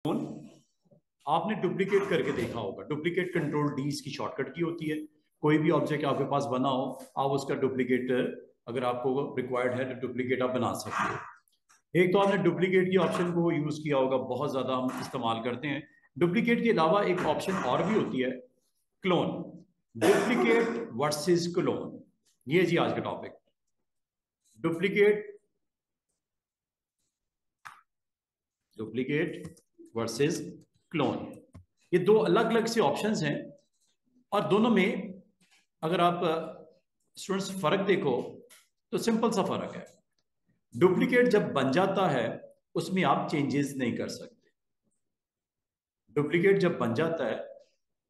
आपने डुप्लीकेट करके देखा होगा। डुप्लीकेट कंट्रोल डी इसकी शॉर्टकट की होती है। कोई भी ऑब्जेक्ट आपके पास बना हो, आप उसका डुप्लीकेट, अगर आपको रिक्वायर्ड है तो डुप्लीकेट आप बना सकते हो। एक तो आपने डुप्लीकेट की ऑप्शन को यूज किया होगा, बहुत ज्यादा हम इस्तेमाल करते हैं। डुप्लीकेट के अलावा एक ऑप्शन और भी होती है, क्लोन। डुप्लीकेट वर्सेस क्लोन, ये जी आज का topic. Duplicate duplicate versus clone, ये दो अलग अलग से ऑप्शंस हैं। और दोनों में अगर आप स्टूडेंट्स फर्क देखो तो सिंपल सा फर्क है। डुप्लीकेट जब बन जाता है उसमें आप चेंजेस नहीं कर सकते। डुप्लीकेट जब बन जाता है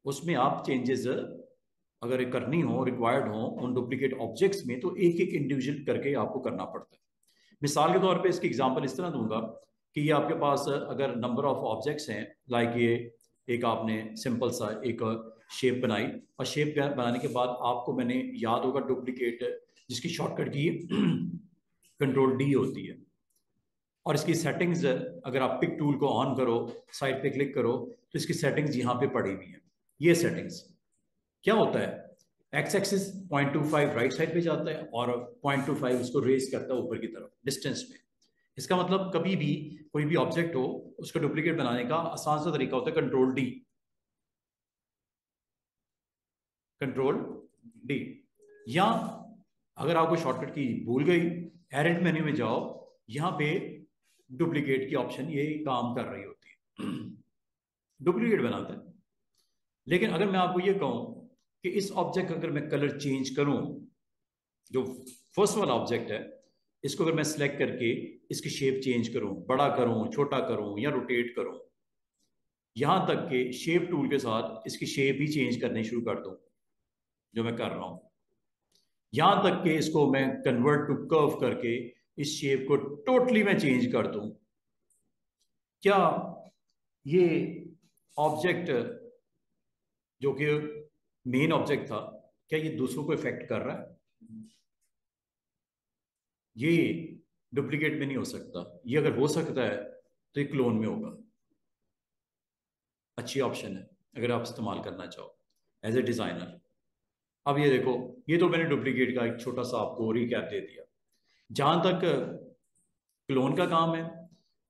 उसमें आप चेंजेस अगर करनी हो, रिक्वायर्ड हो उन डुप्लीकेट ऑब्जेक्ट्स में, तो एक एक इंडिविजुअल करके आपको करना पड़ता है। मिसाल के तौर पे इसकी एग्जांपल इस तरह दूंगा कि ये आपके पास अगर नंबर ऑफ ऑब्जेक्ट्स हैं, लाइक ये एक आपने सिंपल सा एक शेप बनाई, और शेप बनाने के बाद आपको, मैंने याद होगा, डुप्लीकेट जिसकी शॉर्टकट की कंट्रोल डी होती है। और इसकी सेटिंग्स, अगर आप पिक टूल को ऑन करो, साइड पे क्लिक करो, तो इसकी सेटिंग्स यहाँ पे पड़ी हुई हैं। ये सेटिंग्स क्या होता है, एक्स एक्सिस 0.25 राइट साइड पे जाता है और 0.25 उसको रेस करता है ऊपर की तरफ डिस्टेंस में। इसका मतलब कभी भी कोई भी ऑब्जेक्ट हो, उसका डुप्लीकेट बनाने का आसान सा तरीका होता है कंट्रोल डी। Control D. या अगर आपको शॉर्टकट की भूल गई, एडिट मेन्यू में जाओ, यहां पे डुप्लीकेट की ऑप्शन ये काम कर रही होती है, डुप्लीकेट बनाता है। लेकिन अगर मैं आपको ये कहूं कि इस ऑब्जेक्ट का अगर मैं कलर चेंज करूं, जो फर्स्ट वाला ऑब्जेक्ट है, इसको अगर मैं सिलेक्ट करके इसकी शेप चेंज करूं, बड़ा करूं, छोटा करूं या रोटेट करूं, यहां तक कि शेप टूल के साथ इसकी शेप ही चेंज करनी शुरू कर दूं, जो मैं कर रहा हूं, यहां तक कि इसको मैं कन्वर्ट टू कर्व करके इस शेप को टोटली मैं चेंज कर दूं, क्या ये ऑब्जेक्ट जो कि मेन ऑब्जेक्ट था, क्या ये दूसरों को इफेक्ट कर रहा है? ये डुप्लीकेट में नहीं हो सकता। ये अगर हो सकता है तो ये क्लोन में होगा। अच्छी ऑप्शन है अगर आप इस्तेमाल करना चाहो एज ए डिजाइनर। अब ये देखो, ये तो मैंने डुप्लीकेट का एक छोटा सा आपको रिकैप दे दिया। जहां तक क्लोन का काम है,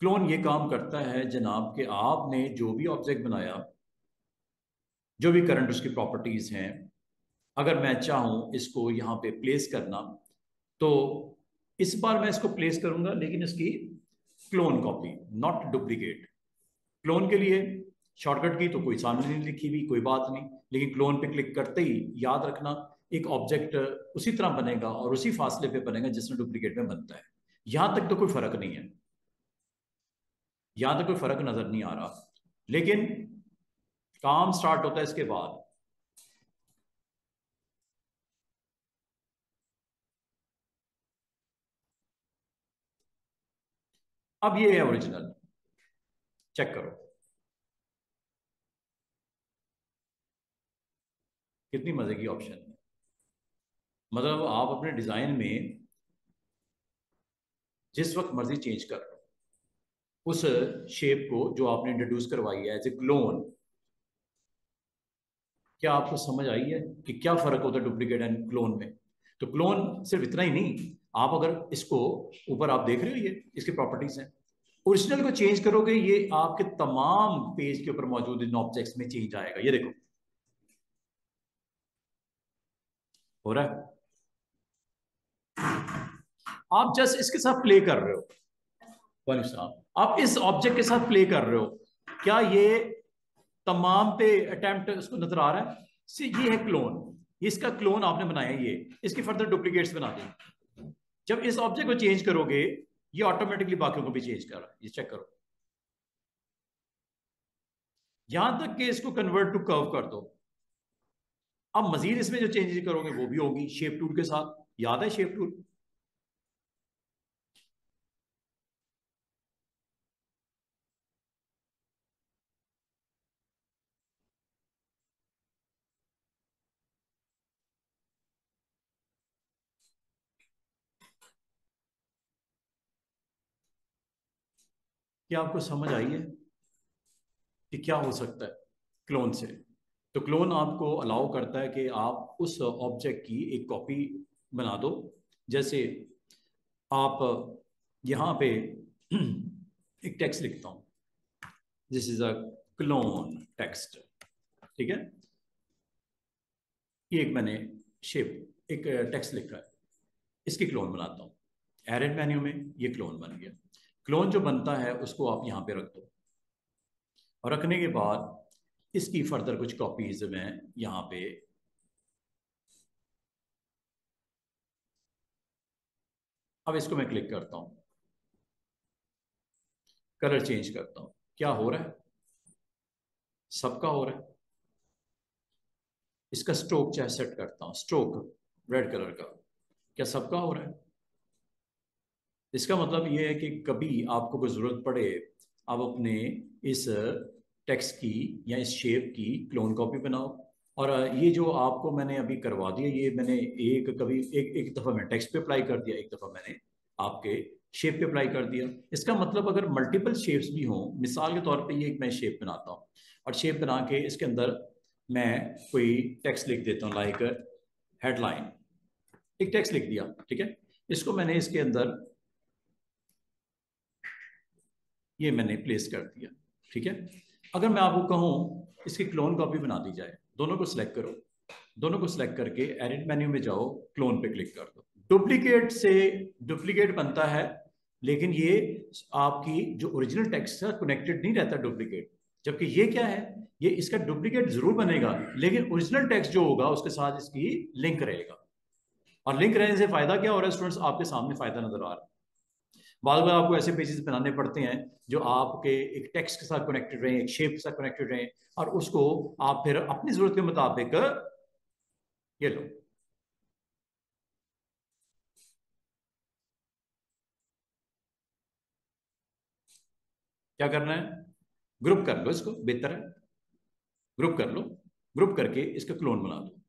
क्लोन ये काम करता है जनाब कि आपने जो भी ऑब्जेक्ट बनाया, जो भी करंट उसकी प्रॉपर्टीज हैं, अगर मैं चाहूं इसको यहां पे प्लेस करना, तो इस बार मैं इसको प्लेस करूंगा, लेकिन इसकी clone copy, not duplicate. Clone के लिए शॉर्टकट की तो कोई सामने नहीं लिखी हुई, कोई बात नहीं। लेकिन क्लोन पे क्लिक करते ही याद रखना, एक ऑब्जेक्ट उसी तरह बनेगा और उसी फासले पे बनेगा जिसमें डुप्लीकेट में बनता है। यहां तक तो कोई फर्क नहीं है, यहां तक कोई फर्क नजर नहीं आ रहा। लेकिन काम स्टार्ट होता है इसके बाद। अब ये है ओरिजिनल, चेक करो कितनी मजे की ऑप्शन है। मतलब आप अपने डिजाइन में जिस वक्त मर्जी चेंज कर लो उस शेप को जो आपने इंट्रोड्यूस करवाई है एज ए क्लोन। क्या आपको समझ आई है कि क्या फर्क होता है डुप्लीकेट एंड क्लोन में? तो क्लोन सिर्फ इतना ही नहीं, आप अगर इसको, ऊपर आप देख रहे हो ये इसकी प्रॉपर्टीज हैं, ओरिजिनल को चेंज करोगे, ये आपके तमाम पेज के ऊपर मौजूद इन ऑब्जेक्ट्स में चेंज आएगा। ये देखो हो रहा है। आप जस्ट इसके साथ प्ले कर रहे हो, वालेकुम सलाम। आप इस ऑब्जेक्ट के साथ प्ले कर रहे हो, क्या ये तमाम पे अटेम्प्ट उसको नजर आ रहा है? ये है क्लोन, इसका क्लोन आपने बनाया, ये इसकी फर्दर डुप्लीकेट्स बना दी। जब इस ऑब्जेक्ट को चेंज करोगे, ये ऑटोमेटिकली बाकियों को भी चेंज कर रहा है, ये चेक करो। यहां तक कि इसको कन्वर्ट टू कर्व कर दो। अब मजीद इसमें जो चेंजेस करोगे वो भी होगी शेप टूल के साथ। याद है शेप टूल? क्या आपको समझ आई है? कि क्या हो सकता है क्लोन से। तो क्लोन आपको अलाउ करता है कि आप उस ऑब्जेक्ट की एक कॉपी बना दो। जैसे आप यहाँ पे एक टेक्स्ट लिखता हूँ, this is a clone text, ठीक है। ये एक मैंने शेप एक टेक्स्ट लिखा है, इसकी क्लोन बनाता हूँ। एडिट मेन्यू में ये क्लोन बन गया। क्लोन जो बनता है उसको आप यहाँ पे रख दो, और रखने के बाद इसकी फर्दर कुछ कॉपीज मैं यहाँ पे अब इसको मैं क्लिक करता हूँ, कलर चेंज करता हूँ, क्या हो रहा है? सबका हो रहा है। इसका स्ट्रोक चाहे सेट करता हूँ, स्ट्रोक रेड कलर का, क्या सबका हो रहा है? इसका मतलब ये है कि कभी आपको कोई जरूरत पड़े, आप अपने इस टेक्स्ट की या इस शेप की क्लोन कॉपी बनाओ। और ये जो आपको मैंने अभी करवा दिया, ये मैंने कभी एक दफ़ा मैं टेक्स्ट पे अप्लाई कर दिया, एक दफ़ा मैंने आपके शेप पे अप्लाई कर दिया। इसका मतलब अगर मल्टीपल शेप्स भी हों, मिसाल के तौर पे ये एक मैं शेप बनाता हूँ, और शेप बना के इसके अंदर मैं कोई टेक्स्ट लिख देता हूँ, लाइक हेडलाइन, एक टेक्स्ट लिख दिया, ठीक है। इसको मैंने इसके अंदर ये मैंने प्लेस कर दिया, ठीक है। अगर मैं आपको कहूँ इसकी क्लोन कॉपी बना दी जाए, दोनों को सिलेक्ट करो, दोनों को सिलेक्ट करके एडिट मेन्यू में जाओ, क्लोन पे क्लिक कर दो। डुप्लीकेट से डुप्लीकेट बनता है, लेकिन ये आपकी जो ओरिजिनल टेक्स्ट है कनेक्टेड नहीं रहता डुप्लीकेट। जबकि ये क्या है, ये इसका डुप्लीकेट जरूर बनेगा, लेकिन ओरिजिनल टेक्स्ट जो होगा उसके साथ इसकी लिंक रहेगा। और लिंक रहने से फायदा क्या हो रहा है स्टूडेंट्स, आपके सामने फायदा नजर आ रहा है। बार बार आपको ऐसे पेजेस बनाने पड़ते हैं जो आपके एक टेक्स्ट के साथ कनेक्टेड रहे, एक शेप के साथ कनेक्टेड रहे, और उसको आप फिर अपनी जरूरत के मुताबिक ये लो। क्या करना है, ग्रुप कर लो इसको, बेहतर है ग्रुप कर लो। ग्रुप करके इसका क्लोन बना दो,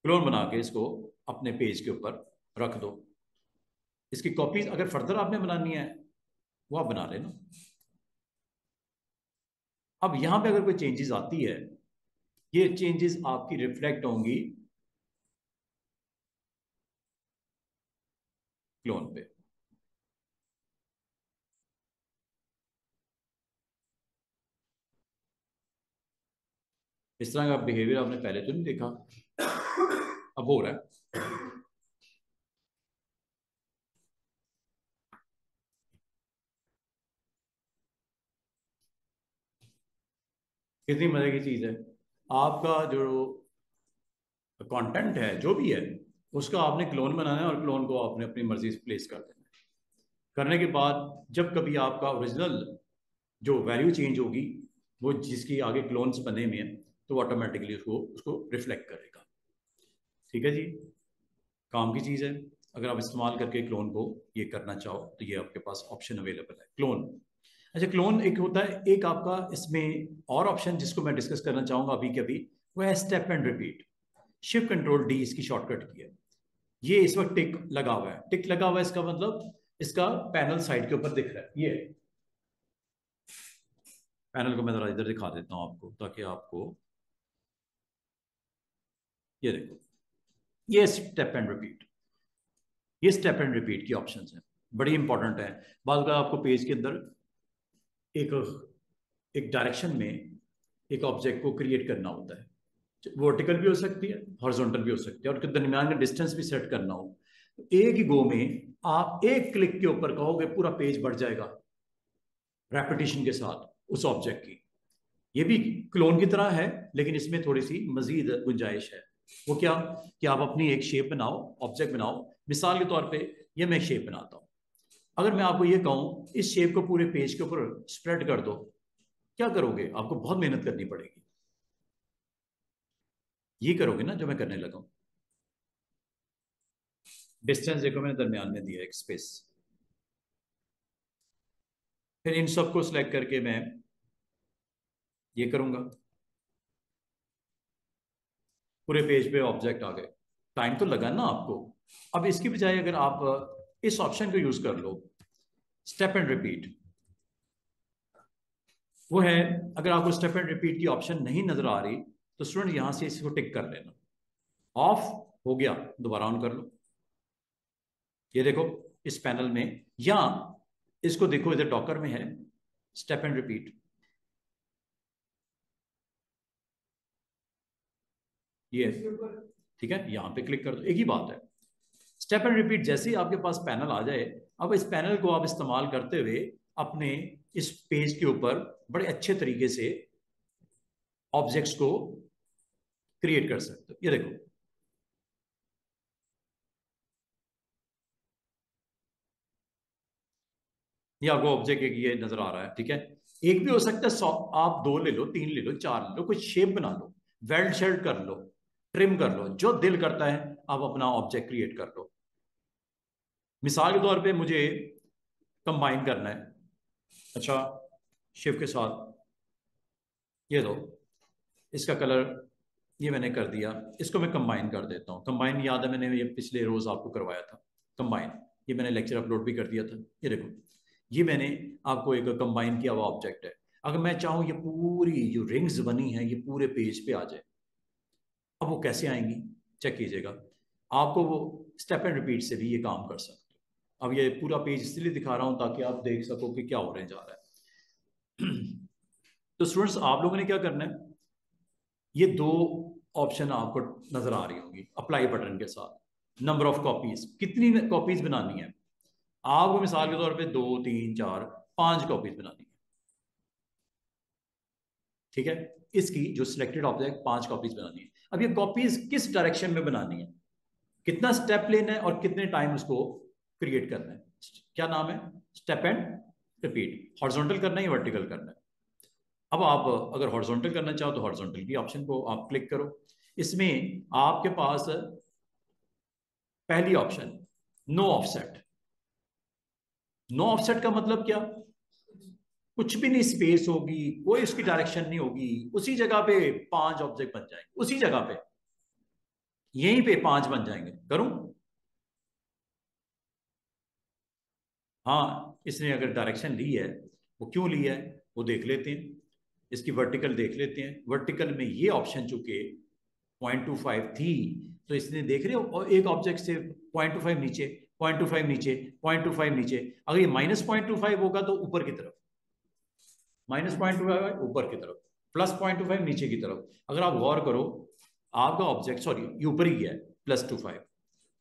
क्लोन बना के इसको अपने पेज के ऊपर रख दो। इसकी कॉपीज अगर फर्दर आपने बनानी है वो आप बना लेना। अब यहां पे अगर कोई चेंजेस आती है, ये चेंजेस आपकी रिफ्लेक्ट होंगी क्लोन पे। इस तरह का बिहेवियर आपने पहले तो नहीं देखा, अब हो रहा है। कितनी मजे की चीज है। आपका जो कंटेंट है जो भी है, उसका आपने क्लोन बनाना है, और क्लोन को आपने अपनी मर्जी से प्लेस कर देना है। करने के बाद जब कभी आपका ओरिजिनल जो वैल्यू चेंज होगी, वो जिसकी आगे क्लोन्स बने हुए हैं, तो ऑटोमेटिकली उसको उसको रिफ्लेक्ट करेगा। ठीक है जी, काम की चीज़ है। अगर आप इस्तेमाल करके क्लोन को ये करना चाहो तो ये आपके पास ऑप्शन अवेलेबल है, क्लोन। अच्छा, क्लोन एक होता है, एक आपका इसमें और ऑप्शन जिसको मैं डिस्कस करना चाहूंगा अभी के अभी, वो है step and repeat. Shift control D इसकी शॉर्टकट की है। ये इस वक्त टिक लगा हुआ है, टिक लगा हुआ है, इसका मतलब इसका पैनल साइड के ऊपर दिख रहा है। ये पैनल को मैं जरा इधर दिखा देता हूं आपको, ताकि आपको ये देखो, ये स्टेप एंड रिपीट, ये स्टेप एंड रिपीट की ऑप्शंस हैं, बड़ी इंपॉर्टेंट है। बाद में आपको पेज के अंदर एक एक डायरेक्शन में एक ऑब्जेक्ट को क्रिएट करना होता है, वर्टिकल भी हो सकती है, हॉरिजॉन्टल भी हो सकती है, और दरमियान में डिस्टेंस भी सेट करना हो। एक ही गो में आप एक क्लिक के ऊपर कहोगे पूरा पेज बढ़ जाएगा रेपिटेशन के साथ उस ऑब्जेक्ट की। ये भी क्लोन की तरह है, लेकिन इसमें थोड़ी सी मजीद गुंजाइश है। वो क्या, कि आप अपनी एक शेप बनाओ, ऑब्जेक्ट बनाओ। मिसाल के तौर पे ये मैं शेप बनाता हूं, अगर मैं आपको ये कहूं इस शेप को पूरे पेज के ऊपर स्प्रेड कर दो, क्या करोगे? आपको बहुत मेहनत करनी पड़ेगी। ये करोगे ना जो मैं करने लगा हूं। डिस्टेंस देखो मैंने दरमियान में दिया एक स्पेस, फिर इन सबको सिलेक्ट करके मैं ये करूंगा, पूरे पेज पे ऑब्जेक्ट आ गए। टाइम तो लगा ना आपको। अब इसकी बजाय अगर आप इस ऑप्शन को यूज कर लो, स्टेप एंड रिपीट, वो है, अगर आपको स्टेप एंड रिपीट की ऑप्शन नहीं नजर आ रही तो स्टूडेंट यहां से इसको टिक कर लेना। ऑफ हो गया, दोबारा ऑन कर लो। ये देखो इस पैनल में, या इसको देखो इधर डॉकर में है स्टेप एंड रिपीट। ये ठीक है, यहां पे क्लिक कर दो, एक ही बात है। स्टेप एंड रिपीट जैसे ही आपके पास पैनल आ जाए, अब इस पैनल को आप इस्तेमाल करते हुए अपने इस पेज के ऊपर बड़े अच्छे तरीके से ऑब्जेक्ट्स को क्रिएट कर सकते हो। ये देखो, ये आपको ऑब्जेक्ट एक ये नजर आ रहा है, ठीक है। एक भी हो सकता है 100, आप 2 ले लो, 3 ले लो, 4 ले लो, कुछ शेप बना लो, वेल्ड शेल्ड कर लो, ट्रिम कर लो, जो दिल करता है आप अपना ऑब्जेक्ट क्रिएट कर लो। मिसाल के तौर पे मुझे कंबाइन करना है, अच्छा, शिफ्ट के साथ ये दो, इसका कलर ये मैंने कर दिया, इसको मैं कंबाइन कर देता हूँ। कंबाइन याद है, मैंने ये पिछले रोज आपको करवाया था कंबाइन, ये मैंने लेक्चर अपलोड भी कर दिया था। ये देखो, ये मैंने आपको एक कंबाइन किया हुआ ऑब्जेक्ट है। अगर मैं चाहूँ ये पूरी जो रिंग्स बनी है ये पूरे पेज पे आ जाए, अब वो कैसे आएंगी चेक कीजिएगा। आपको वो स्टेप एंड रिपीट से भी ये काम कर सकते हो। अब ये पूरा पेज इसलिए दिखा रहा हूं ताकि आप देख सको कि क्या होने जा रहा है। तो स्टूडेंट्स, आप लोगों ने क्या करना है, ये दो ऑप्शन आपको नजर आ रही होंगी अप्लाई बटन के साथ। नंबर ऑफ कॉपीज, कितनी कॉपीज बनानी है आपको, मिसाल के तौर पे 2 3 4 5 कॉपीज बनानी है, ठीक है। इसकी जो सिलेक्टेड ऑब्जेक्ट 5 कॉपीज बनानी है। अब ये कॉपीज किस डायरेक्शन में बनानी है, कितना स्टेप लेना है और कितने टाइम उसको क्रिएट करना है, क्या नाम है, स्टेप एंड रिपीट। हॉरिजॉन्टल करना है या वर्टिकल करना है। अब आप अगर हॉरिजॉन्टल करना चाहो तो हॉरिजॉन्टल की ऑप्शन को आप क्लिक करो। इसमें आपके पास पहली option no offset. No offset का मतलब क्या, कुछ भी नहीं स्पेस होगी, कोई उसकी डायरेक्शन नहीं होगी, उसी जगह पे 5 ऑब्जेक्ट बन जाएंगे, उसी जगह पे यहीं पे 5 बन जाएंगे। करूं, हाँ, इसने अगर डायरेक्शन ली है, वो क्यों ली है वो देख लेते हैं। इसकी वर्टिकल देख लेते हैं। वर्टिकल में ये ऑप्शन चूंकि 0.25 थी, तो इसने देख रहे हो, और एक ऑब्जेक्ट से 0.25 नीचे, 0.25 नीचे, 0.25 नीचे। अगर ये -0.25 होगा तो ऊपर की तरफ, -0.25 ऊपर की तरफ, +0.25 नीचे की तरफ। अगर आप गौर करो, आपका ऑब्जेक्ट, सॉरी, ये ऊपर ही गया है, +25,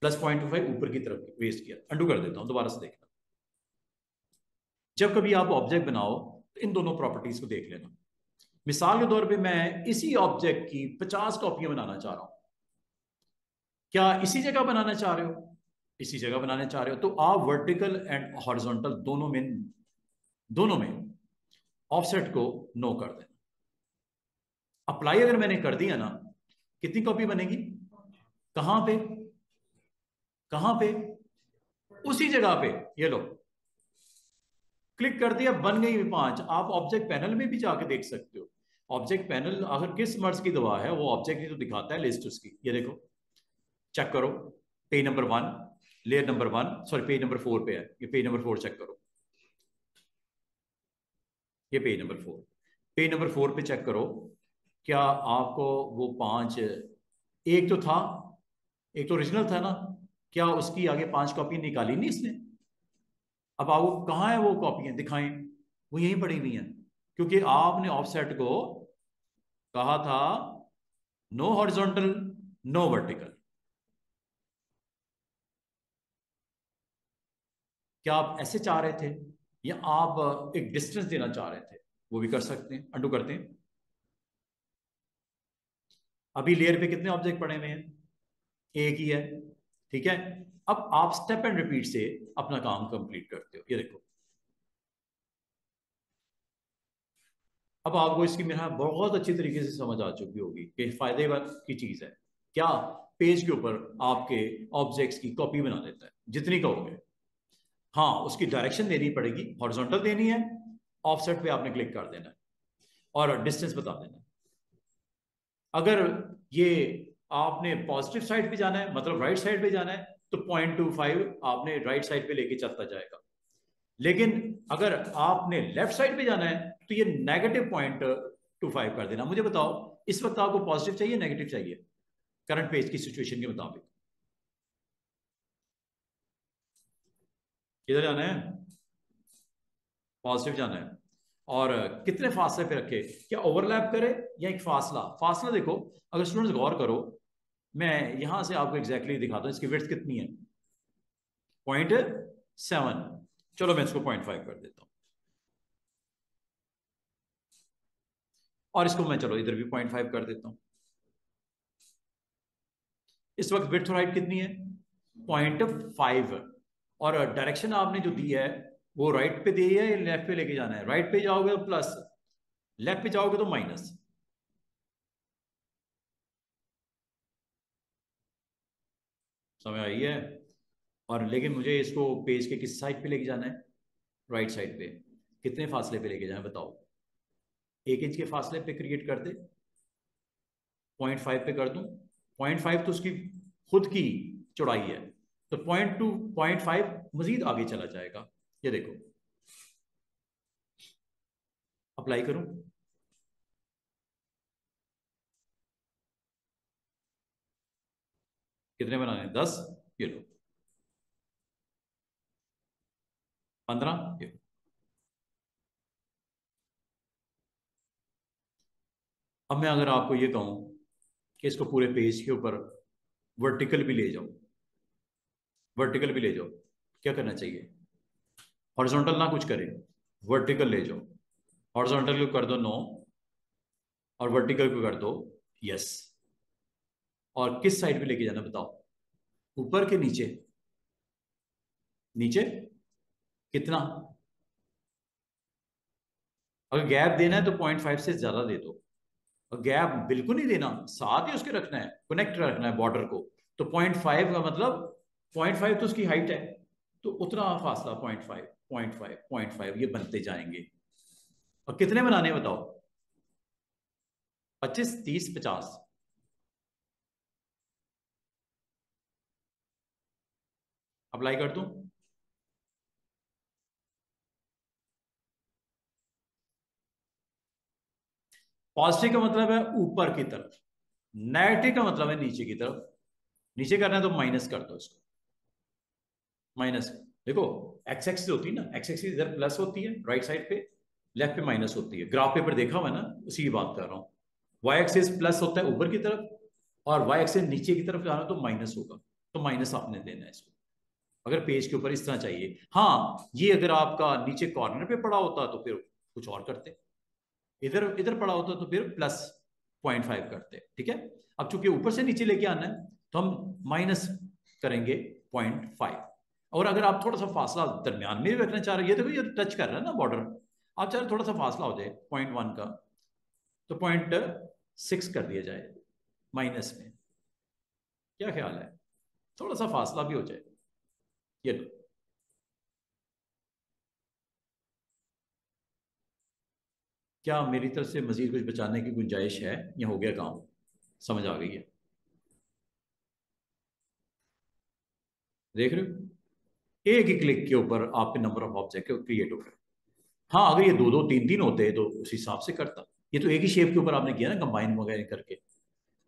+0.25 ऊपर की तरफ वेस्ट किया। अंडू कर देता हूं, दोबारा से देखना। जब कभी आप ऑब्जेक्ट बनाओ तो इन दोनों प्रॉपर्टीज को देख लेना। मिसाल के तौर पे मैं इसी ऑब्जेक्ट की 50 कॉपियां बनाना चाह रहा हूं, क्या इसी जगह बनाना चाह रहे हो, इसी जगह बनाना चाह रहे हो, तो आप वर्टिकल एंड हॉरिजॉन्टल दोनों में ऑफसेट को नो कर देना। अप्लाई अगर मैंने कर दिया ना, कितनी कॉपी बनेगी, कहां पे, कहां पे, उसी जगह पे। ये लो, क्लिक कर दिया, बन गई 5। आप ऑब्जेक्ट पैनल में भी जाके देख सकते हो। ऑब्जेक्ट पैनल अगर किस मर्ज की दवा है, वो ऑब्जेक्ट ही तो दिखाता है लिस्ट उसकी। ये देखो, चेक करो, page number 1, layer number 1, sorry page number 4 पे है, ये पेज नंबर 4 चेक करो, ये पेज नंबर 4, पेज नंबर 4 पे चेक करो। क्या आपको वो 5, एक तो था, एक तो ओरिजिनल था ना, क्या उसकी आगे 5 कॉपी निकाली नहीं इसने। अब आपको कहाँ है वो कॉपियां दिखाएं, वो यहीं पड़ी हुई हैं, क्योंकि आपने ऑफसेट को कहा था नो हॉरिजॉन्टल, नो वर्टिकल। क्या आप ऐसे चाह रहे थे, या आप एक डिस्टेंस देना चाह रहे थे, वो भी कर सकते हैं। अंडू करते हैं। अभी लेयर पे कितने ऑब्जेक्ट पड़े हुए हैं, एक ही है, ठीक है। अब आप स्टेप एंड रिपीट से अपना काम कंप्लीट करते हो। ये देखो, अब आपको इसकी मेरा बहुत अच्छी तरीके से समझ आ चुकी होगी कि फायदे की चीज है क्या, पेज के ऊपर आपके ऑब्जेक्ट्स की कॉपी बना देता है जितनी कहोगे। हाँ, उसकी डायरेक्शन देनी पड़ेगी, हॉरिजॉन्टल देनी है, ऑफसेट पे आपने क्लिक कर देना है और डिस्टेंस बता देना है। अगर ये आपने पॉजिटिव साइड पे जाना है, मतलब राइट साइड पे जाना है, तो 0.25 आपने राइट साइड पे लेके चलता जाएगा। लेकिन अगर आपने लेफ्ट साइड पे जाना है तो ये -0.25 कर देना। मुझे बताओ इस वक्त आपको पॉजिटिव चाहिए नेगेटिव चाहिए करंट पेज की सिचुएशन के मुताबिक? किधर जाना है? पॉजिटिव जाना है। और कितने फासले पे रखे, क्या ओवरलैप करे या एक फासला? फासला देखो, अगर स्टूडेंट्स गौर करो, मैं यहां से आपको एग्जैक्टली दिखाता हूं इसकी विड्थ कितनी है। 0.7। चलो मैं इसको 0.5 कर देता हूं, और इसको मैं चलो इधर भी 0.5 कर देता हूं। इस वक्त विड्थ और हाइट कितनी है? 0.5। और डायरेक्शन आपने जो दी है वो राइट पे दी है या लेफ्ट पे लेके जाना है? राइट पे जाओगे तो प्लस, लेफ्ट पे जाओगे तो माइनस। समझ आई है? और लेकिन मुझे इसको पेज के किस साइड पे लेके जाना है? राइट साइड पे। कितने फासले पे लेके जाए बताओ? 1 इंच के फासले पे क्रिएट कर दे, 0.5 पे कर दूं? 0.5 तो उसकी खुद की चौड़ाई है, तो 0.2 0.5 मजीद आगे चला जाएगा। ये देखो, अप्लाई करूं? कितने बनाने हैं? 10। ये लो 15। ये लो। अब मैं अगर आपको ये कहूं कि इसको पूरे पेज के ऊपर वर्टिकल भी ले जाओ, वर्टिकल भी ले जाओ, क्या करना चाहिए? हॉरिजॉन्टल ना कुछ करे, वर्टिकल ले जाओ। हॉरिजॉन्टल को कर दो नो, और वर्टिकल को कर दो यस। और किस साइड पे लेके जाना बताओ? ऊपर के नीचे? नीचे। कितना? अगर गैप देना है तो 0.5 से ज्यादा दे दो, और गैप बिल्कुल नहीं देना, साथ ही उसके रखना है, कनेक्ट रखना है बॉर्डर को। तो 0.5 का मतलब 0.5 तो उसकी हाइट है, तो उतना फासला 0.5 0.5 0.5 ये बनते जाएंगे। और कितने बनाने हैं बताओ? 25 30 50? अप्लाई कर दूं? पॉजिटिव का मतलब है ऊपर की तरफ, नेगेटिव का मतलब है नीचे की तरफ। नीचे करना है तो माइनस कर दो इसको, माइनस। देखो, एक्स एक्सिस होती है ना, एक्स एक्सिस इधर प्लस होती है राइट साइड पे, लेफ्ट पे माइनस होती है। ग्राफ पेपर देखा हुआ है ना, उसी की बात कर रहा हूँ। वाई एक्सिस प्लस होता है ऊपर की तरफ, और वाई एक्सिस नीचे की तरफ जाना तो माइनस होगा। तो माइनस आपने देना है इसको, अगर पेज के ऊपर इस तरह चाहिए। हाँ, ये अगर आपका नीचे कॉर्नर पे पड़ा होता तो फिर कुछ और करते, इधर इधर पड़ा होता तो फिर प्लस 0.5 करते। ठीक है, अब चूंकि ऊपर से नीचे लेके आना है तो हम माइनस करेंगे 0.5। और अगर आप थोड़ा सा फासला दरमियान में भी रखना चाह रहे हैं, ये देखो ये टच कर रहा है ना बॉर्डर, आप चाहे थोड़ा सा फासला हो जाए 0.1 का, तो 0.6 कर दिया जाए माइनस में। क्या ख्याल है? थोड़ा सा फासला भी हो जाए। ये लो। क्या मेरी तरफ से मजीद कुछ बचाने की गुंजाइश है, या हो गया काम? समझ आ गई है? देख रहे हो, एक ही क्लिक के ऊपर आपके नंबर ऑफ ऑब्जेक्ट क्रिएट हो गए। हाँ, अगर ये दो दो तीन तीन होते तो उस हिसाब से करता। ये तो एक ही शेप के ऊपर आपने किया ना, कंबाइन वगैरह करके।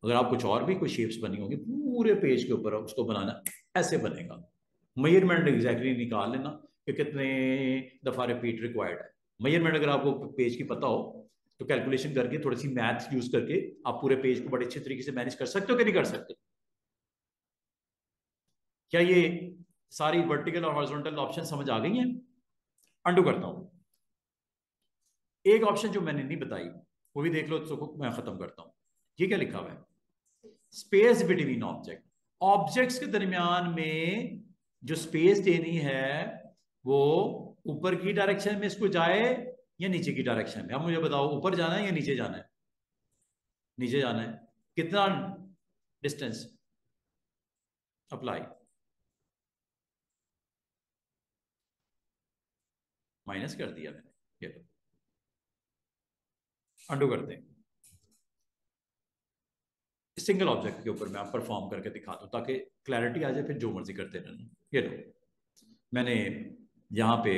अगर आप कुछ और भी कोई शेप्स बनी होंगी पूरे पेज के ऊपर उसको बनाना, ऐसे बनेगा। मेजरमेंट एग्जैक्टली निकाल लेना कि कितने दफा रिपीट रिक्वायर्ड है। मेजरमेंट अगर आपको पेज की पता हो तो कैलकुलेशन करके, थोड़ी सी मैथ यूज करके, आप पूरे पेज को बड़े अच्छे तरीके से मैनेज कर सकते हो कि नहीं कर सकते? क्या ये सारी वर्टिकल और हॉरिजॉन्टल ऑप्शन समझ आ गई हैं? अंडू करता हूं। एक ऑप्शन जो मैंने नहीं बताई वो भी देख लो, तो मैं खत्म करता हूं। ये क्या लिखा हुआ है? Space between object. ऑब्जेक्ट्स के दरमियान में जो स्पेस देनी है वो ऊपर की डायरेक्शन में इसको जाए या नीचे की डायरेक्शन में? अब मुझे बताओ, ऊपर जाना है या नीचे जाना है? नीचे जाना है। कितना डिस्टेंस? अप्लाई। माइनस कर दिया मैंने, ये लो। अंडू करते हैं। सिंगल ऑब्जेक्ट के ऊपर मैं आप परफॉर्म करके दिखा दूं ताकि क्लैरिटी आ जाए, फिर जो मर्जी करते रहना। ये लो, मैंने यहाँ पे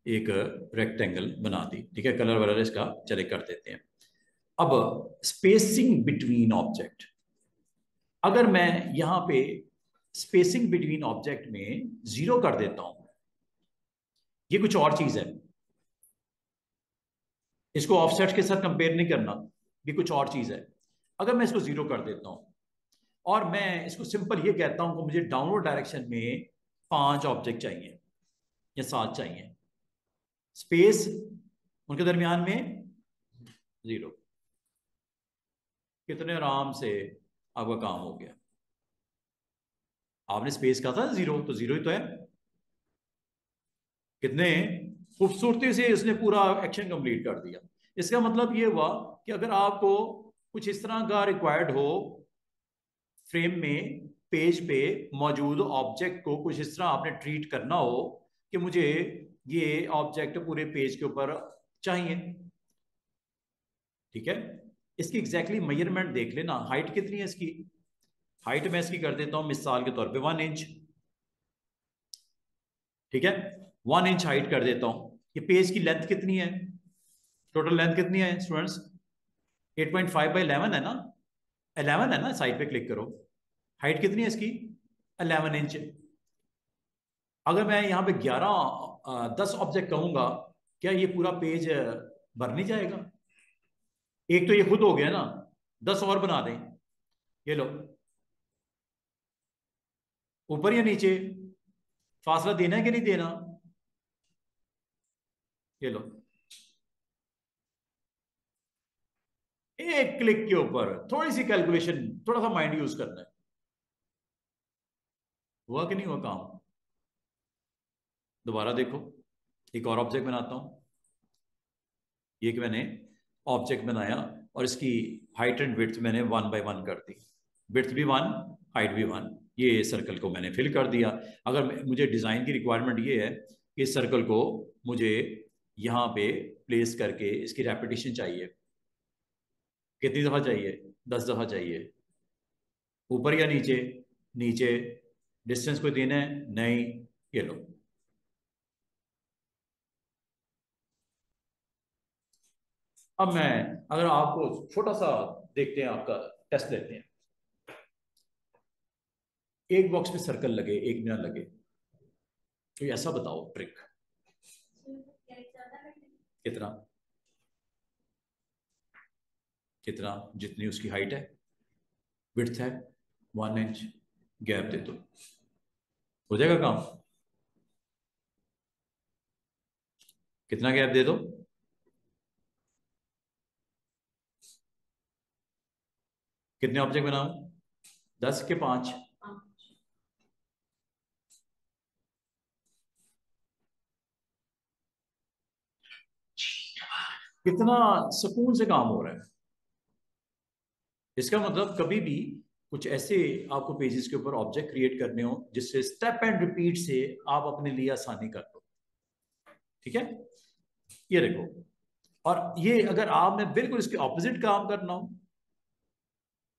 एक रेक्टेंगल बना दी, ठीक है, कलर वलर इसका चले कर देते हैं। अब स्पेसिंग बिटवीन ऑब्जेक्ट, अगर मैं यहां पे स्पेसिंग बिटवीन ऑब्जेक्ट में 0 कर देता हूं, ये कुछ और चीज है, इसको ऑफसेट के साथ कंपेयर नहीं करना, ये कुछ और चीज है। अगर मैं इसको 0 कर देता हूं और मैं इसको सिंपल ये कहता हूं कि मुझे डाउनवर्ड डायरेक्शन में 5 ऑब्जेक्ट चाहिए या 7 चाहिए, स्पेस उनके दरमियान में 0, कितने आराम से आपका काम हो गया। आपने स्पेस कहा था 0, तो 0 ही तो है। कितने खूबसूरती से इसने पूरा एक्शन कंप्लीट कर दिया। इसका मतलब ये हुआ कि अगर आपको कुछ इस तरह का रिक्वायर्ड हो, फ्रेम में पेज पे मौजूद ऑब्जेक्ट को कुछ इस तरह आपने ट्रीट करना हो कि मुझे ये ऑब्जेक्ट पूरे पेज के ऊपर चाहिए, ठीक है, इसकी एग्जैक्टली मेजरमेंट देख लेना। हाइट कितनी है इसकी, हाइट मैं इसकी कर देता हूं मिसाल के तौर पे 1 इंच, ठीक है, 1 इंच हाइट कर देता हूं। ये पेज की लेंथ कितनी है, टोटल लेंथ कितनी है स्टूडेंट्स, 8.5/11 है ना, 11 है ना, साइड पे क्लिक करो। हाइट कितनी है इसकी, 11 इंच। अगर मैं यहाँ पे 10 ऑब्जेक्ट कहूंगा, क्या ये पूरा पेज भर नहीं जाएगा। एक तो ये खुद हो गया ना, 10 और बना दें, ये लो, ऊपर या नीचे, फासला देना है कि नहीं देना, ये लो, एक क्लिक के ऊपर थोड़ी सी कैलकुलेशन, थोड़ा सा माइंड यूज करना है। हुआ कि नहीं हुआ काम। दोबारा देखो, एक और ऑब्जेक्ट बनाता हूं। ये कि मैंने ऑब्जेक्ट बनाया और इसकी हाइट एंड विड्थ मैंने 1/1 कर दी, विड्थ भी 1, हाइट भी 1। ये सर्कल को मैंने फिल कर दिया। अगर मुझे डिजाइन की रिक्वायरमेंट ये है कि इस सर्कल को मुझे यहाँ पे प्लेस करके इसकी रेपिटेशन चाहिए, कितनी दफा चाहिए, 10 दफा चाहिए, ऊपर या नीचे, नीचे, डिस्टेंस कोई देना है नहीं, ये लो। अब मैं, अगर आपको छोटा सा देखते हैं, आपका टेस्ट लेते हैं, एक बॉक्स में सर्कल लगे एक मिनट लगे, तो ऐसा बताओ ट्रिक कितना, कितना जितनी उसकी हाइट है, विड्थ है 1 इंच, गैप दे दो, हो जाएगा काम। कितना गैप दे दो, कितने ऑब्जेक्ट बनाओ, 10 के 5, कितना सुकून से काम हो रहा है। इसका मतलब कभी भी कुछ ऐसे आपको पेजेस के ऊपर ऑब्जेक्ट क्रिएट करने हो जिससे स्टेप एंड रिपीट से आप अपने लिए आसानी कर लो, ठीक है। ये देखो, और ये अगर आपने बिल्कुल इसके ऑपोजिट काम करना हो,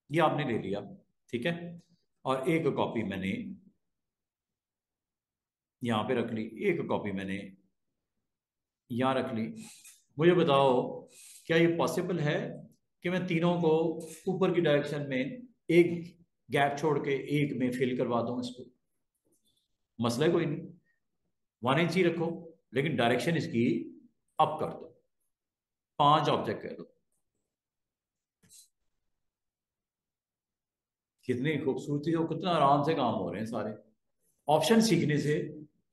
ये आपने ले लिया, ठीक है, और एक कॉपी मैंने यहां पे रख ली, एक कॉपी मैंने यहां रख ली। मुझे बताओ, क्या ये पॉसिबल है कि मैं तीनों को ऊपर की डायरेक्शन में एक गैप छोड़ के एक में फिल करवा दूं इसको, मसला कोई नहीं, 1 इंच ही रखो, लेकिन डायरेक्शन इसकी अप कर दो, 5 ऑब्जेक्ट कर दो। कितनी खूबसूरती और कितना आराम से काम हो रहे हैं सारे। ऑप्शन सीखने से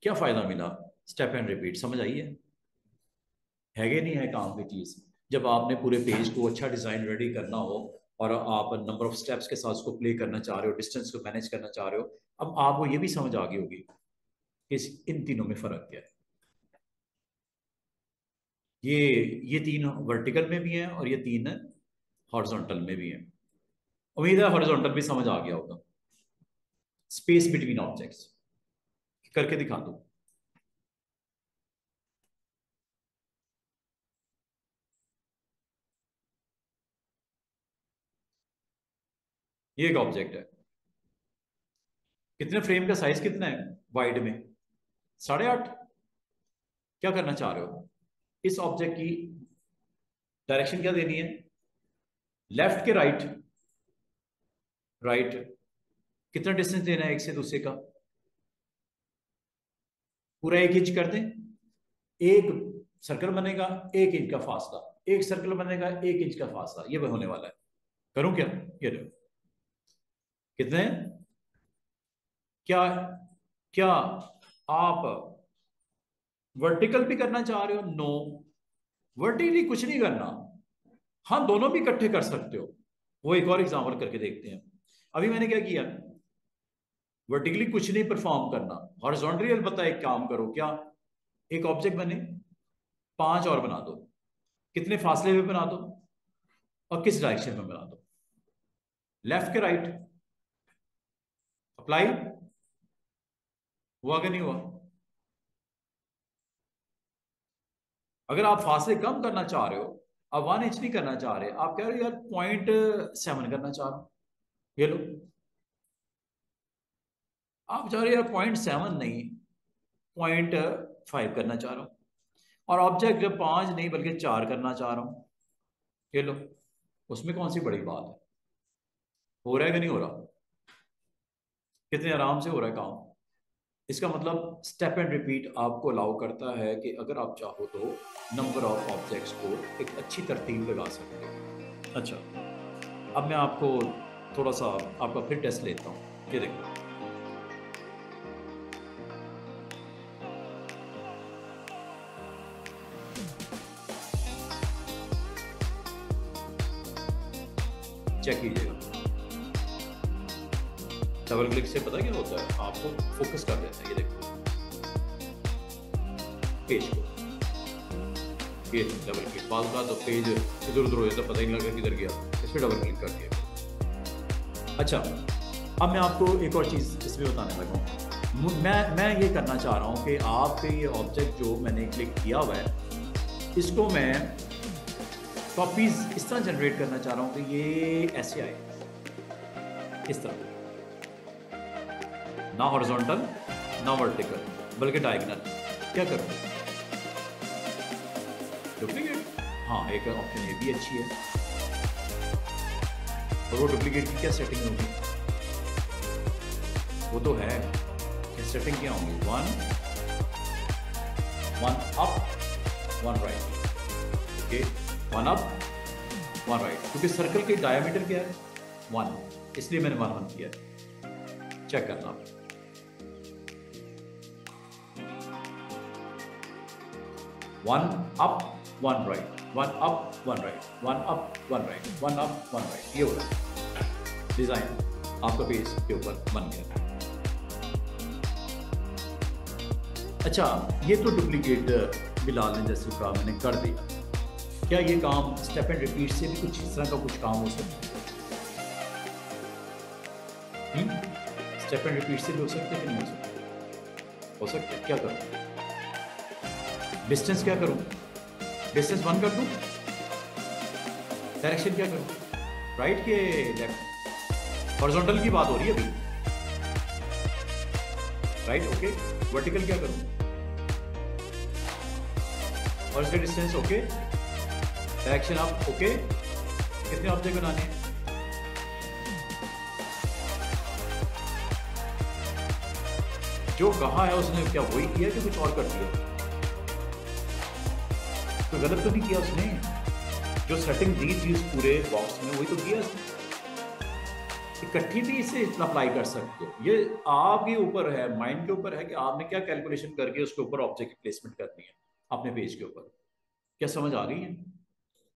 क्या फायदा मिला, स्टेप एंड रिपीट, समझ आई है कि नहीं है काम की चीज। जब आपने पूरे पेज को अच्छा डिजाइन रेडी करना हो और आप नंबर ऑफ स्टेप्स के साथ उसको प्ले करना चाह रहे हो, डिस्टेंस को मैनेज करना चाह रहे हो, अब आपको ये भी समझ आ गई होगी कि इन तीनों में फर्क क्या है। ये ये तीन वर्टिकल में भी हैं और ये तीन हॉरिजॉन्टल में भी हैं। उम्मीद है हॉरिजॉन्टल भी समझ आ गया होगा। स्पेस बिटवीन ऑब्जेक्ट्स करके दिखा दो। ये एक ऑब्जेक्ट है, कितने फ्रेम का साइज कितना है वाइड में, 8.5, क्या करना चाह रहे हो? इस ऑब्जेक्ट की डायरेक्शन क्या देनी है? लेफ्ट के राइट? राइट। कितना डिस्टेंस देना है एक से दूसरे का? पूरा 1 इंच कर दें। एक सर्कल बनेगा, 1 इंच का फासला। एक सर्कल बनेगा, 1 इंच का फासला। ये होने वाला है। करूं क्या? ये देखो कितने। क्या क्या आप वर्टिकल भी करना चाह रहे हो? नो, वर्टिकली कुछ नहीं करना। हाँ, दोनों भी इकट्ठे कर सकते हो। वो एक और एग्जांपल करके देखते हैं। अभी मैंने क्या किया, वर्टिकली कुछ नहीं परफॉर्म करना, हॉरिजॉन्टली अलबत्ता एक काम करो। क्या? एक ऑब्जेक्ट बने, 5 और बना दो। कितने फासले में बना दो और किस डायरेक्शन में बना दो? लेफ्ट के राइट। अप्लाई हुआ कि नहीं हुआ? अगर आप फासले कम करना चाह रहे हो, आप 1 इंच नहीं करना चाह रहे, आप कह रहे हो यार 0.7 करना चाह रहे हो, ये लो। आप चाह रहे हो यार 0.7 नहीं, 0.5 करना चाह रहा हूं। और ऑब्जेक्ट 5 नहीं बल्कि 4 करना चाह रहा हूं, ये लो। उसमें कौन सी बड़ी बात है? हो रहा है कि नहीं हो रहा? कितने आराम से हो रहा है काम। इसका मतलब स्टेप एंड रिपीट आपको अलाउ करता है कि अगर आप चाहो तो नंबर ऑफ ऑब्जेक्ट्स को एक अच्छी तरतीब लगा सकते हो। अच्छा, अब मैं आपको थोड़ा सा आपका फिर टेस्ट लेता हूँ। ये देखो, चेक कीजिएगा। डबल क्लिक से पता क्या होता है, आपको फोकस कर देता है। ये देखो पेज को, ये डबल क्लिक, बाल का तो पेज इधर उधर हो जाता, पता ही नहीं लगा किधर गया। इस पर डबल क्लिक कर दिया। अच्छा, अब मैं आपको एक और चीज़ इसमें बताने लगा हूँ। मैं ये करना चाह रहा हूँ कि आपके ये ऑब्जेक्ट जो मैंने क्लिक किया हुआ है, इसको मैं कॉपीज इस तरह जनरेट करना चाह रहा हूँ कि ये ऐसे आए, इस तरह, ना हॉरिजॉन्टल ना वर्टिकल बल्कि डायगोनल। क्या करूँ? डुप्लीकेट। हाँ, एक ऑप्शन ये भी अच्छी है। और वो डुप्लीकेट की क्या सेटिंग होगी? वो तो है, क्या सेटिंग क्या होंगी? 1 up 1 right. Okay, 1 up 1 right, क्योंकि सर्कल के डायमीटर क्या है? 1, इसलिए मैंने 1 1 किया है। चेक करना। 1 up 1 right, 1 up 1 right, 1 up 1 right, 1 up 1 right. ये हो रहा है। डिजाइन आपका पेज के ऊपर बन गया। अच्छा, ये तो डुप्लीकेट बिलाल ने जैसे कहा मैंने कर दिया। क्या ये काम स्टेप एंड रिपीट से भी कुछ इस तरह का कुछ काम हो सकता है? स्टेप एंड रिपीट से भी हो सकता है कि नहीं हो सकता? हो सकता है। क्या करूं? डिस्टेंस क्या करूं? डिस्टेंस 1 कर दूं? डायरेक्शन क्या करूं? राइट के लेफ्ट? हॉरिजॉन्टल की बात हो रही है अभी, राइट? ओके। वर्टिकल क्या करूं? और इसका डिस्टेंस ओके, डायरेक्शन आप ओके। कितने ऑब्जेक्ट बनाने हैं? जो कहा है उसने क्या वही किया कि कुछ और कर दिया? तो गलत तो नहीं किया उसने? जो सेटिंग दी थी उस पूरे बॉक्स में वही तो किया उसने। इकट्ठी भी इसे अप्लाई कर सकते हो। ये आपके ऊपर है, माइंड के ऊपर है कि आपने क्या कैलकुलेशन करके उसके ऊपर ऑब्जेक्ट की प्लेसमेंट करनी है अपने पेज के ऊपर। क्या समझ आ रही है?